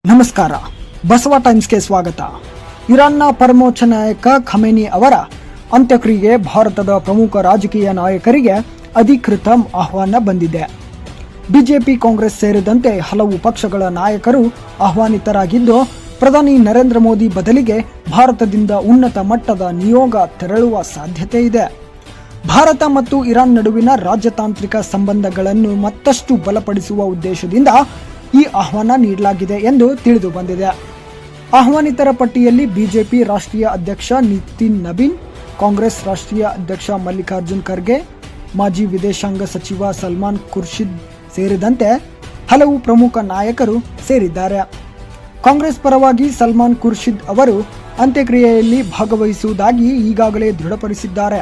ನಮಸ್ಕಾರ. ಬಸವ ಟೈಮ್ಸ್ಗೆ ಸ್ವಾಗತ. ಇರಾನ್ನ ಪರಮೋಚ್ಚ ನಾಯಕ ಖಮೇನಿ ಅವರ ಅಂತ್ಯಕ್ರಿಯೆಗೆ ಭಾರತದ ಪ್ರಮುಖ ರಾಜಕೀಯ ನಾಯಕರಿಗೆ ಅಧಿಕೃತ ಆಹ್ವಾನ ಬಂದಿದೆ. ಬಿಜೆಪಿ, ಕಾಂಗ್ರೆಸ್ ಸೇರಿದಂತೆ ಹಲವು ಪಕ್ಷಗಳ ನಾಯಕರು ಆಹ್ವಾನಿತರಾಗಿದ್ದು, ಪ್ರಧಾನಿ ನರೇಂದ್ರ ಮೋದಿ ಬದಲಿಗೆ ಭಾರತದಿಂದ ಉನ್ನತ ಮಟ್ಟದ ನಿಯೋಗ ತೆರಳುವ ಸಾಧ್ಯತೆ ಇದೆ. ಭಾರತ ಮತ್ತು ಇರಾನ್ ನಡುವಿನ ರಾಜತಾಂತ್ರಿಕ ಸಂಬಂಧಗಳನ್ನು ಮತ್ತಷ್ಟು ಬಲಪಡಿಸುವ ಉದ್ದೇಶದಿಂದ ಈ ಆಹ್ವಾನ ನೀಡಲಾಗಿದೆ ಎಂದು ತಿಳಿದು ಬಂದಿದೆ. ಆಹ್ವಾನಿತರ ಪಟ್ಟಿಯಲ್ಲಿ ಬಿಜೆಪಿ ರಾಷ್ಟ್ರೀಯ ಅಧ್ಯಕ್ಷ ನಿತಿನ್ ನಬೀನ್, ಕಾಂಗ್ರೆಸ್ ರಾಷ್ಟ್ರೀಯ ಅಧ್ಯಕ್ಷ ಮಲ್ಲಿಕಾರ್ಜುನ್ ಖರ್ಗೆ, ಮಾಜಿ ವಿದೇಶಾಂಗ ಸಚಿವ ಸಲ್ಮಾನ್ ಖುರ್ಷಿದ್ ಸೇರಿದಂತೆ ಹಲವು ಪ್ರಮುಖ ನಾಯಕರು ಸೇರಿದ್ದಾರೆ. ಕಾಂಗ್ರೆಸ್ ಪರವಾಗಿ ಸಲ್ಮಾನ್ ಖುರ್ಷಿದ್ ಅವರು ಅಂತ್ಯಕ್ರಿಯೆಯಲ್ಲಿ ಭಾಗವಹಿಸುವುದಾಗಿ ಈಗಾಗಲೇ ದೃಢಪಡಿಸಿದ್ದಾರೆ.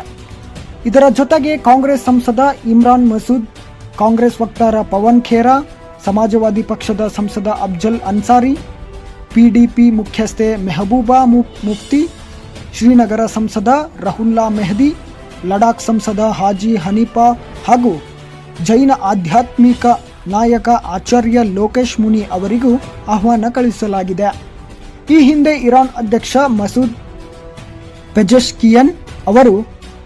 ಇದರ ಜೊತೆಗೆ ಕಾಂಗ್ರೆಸ್ ಸಂಸದ ಇಮ್ರಾನ್ ಮಸೂದ್, ಕಾಂಗ್ರೆಸ್ ವಕ್ತಾರ ಪವನ್ ಖೇರಾ, ಸಮಾಜವಾದಿ ಪಕ್ಷದ ಸಂಸದ ಅಫ್ಜಲ್ ಅನ್ಸಾರಿ, ಪಿಡಿಪಿ ಮುಖ್ಯಸ್ಥೆ ಮೆಹಬೂಬಾ ಮುಫ್ತಿ, ಶ್ರೀನಗರ ಸಂಸದ ರಹುಲ್ಲಾ ಮೆಹದಿ, ಲಡಾಖ್ ಸಂಸದ ಹಾಜಿ ಹನೀಫಾ ಹಾಗೂ ಜೈನ ಆಧ್ಯಾತ್ಮಿಕ ನಾಯಕ ಆಚಾರ್ಯ ಲೋಕೇಶ್ ಮುನಿ ಅವರಿಗೂ ಆಹ್ವಾನ ಕಳುಹಿಸಲಾಗಿದೆ. ಈ ಹಿಂದೆ ಇರಾನ್ ಅಧ್ಯಕ್ಷ ಮಸೂದ್ ಪೆಜೆಶ್ಕಿಯನ್ ಅವರು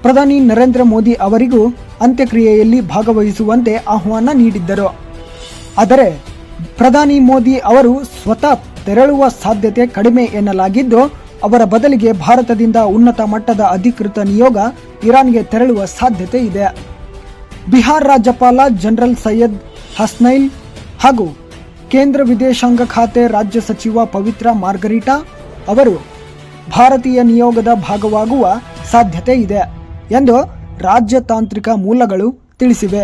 ಪ್ರಧಾನಿ ನರೇಂದ್ರ ಮೋದಿ ಅವರಿಗೂ ಅಂತ್ಯಕ್ರಿಯೆಯಲ್ಲಿ ಭಾಗವಹಿಸುವಂತೆ ಆಹ್ವಾನ ನೀಡಿದ್ದರು. ಆದರೆ ಪ್ರಧಾನಿ ಮೋದಿ ಅವರು ಸ್ವತಃ ತೆರಳುವ ಸಾಧ್ಯತೆ ಕಡಿಮೆ ಎನ್ನಲಾಗಿದ್ದು, ಅವರ ಬದಲಿಗೆ ಭಾರತದಿಂದ ಉನ್ನತ ಮಟ್ಟದ ಅಧಿಕೃತ ನಿಯೋಗ ಇರಾನ್ಗೆ ತೆರಳುವ ಸಾಧ್ಯತೆ ಇದೆ. ಬಿಹಾರ್ ರಾಜ್ಯಪಾಲ ಜನರಲ್ ಸೈಯದ್ ಹಸ್ನೈನ್ ಹಾಗೂ ಕೇಂದ್ರ ವಿದೇಶಾಂಗ ಖಾತೆ ರಾಜ್ಯ ಸಚಿವ ಪವಿತ್ರ ಮಾರ್ಗರಿಟಾ ಅವರು ಭಾರತೀಯ ನಿಯೋಗದ ಭಾಗವಾಗುವ ಸಾಧ್ಯತೆ ಇದೆ ಎಂದು ರಾಜತಾಂತ್ರಿಕ ಮೂಲಗಳು ತಿಳಿಸಿವೆ.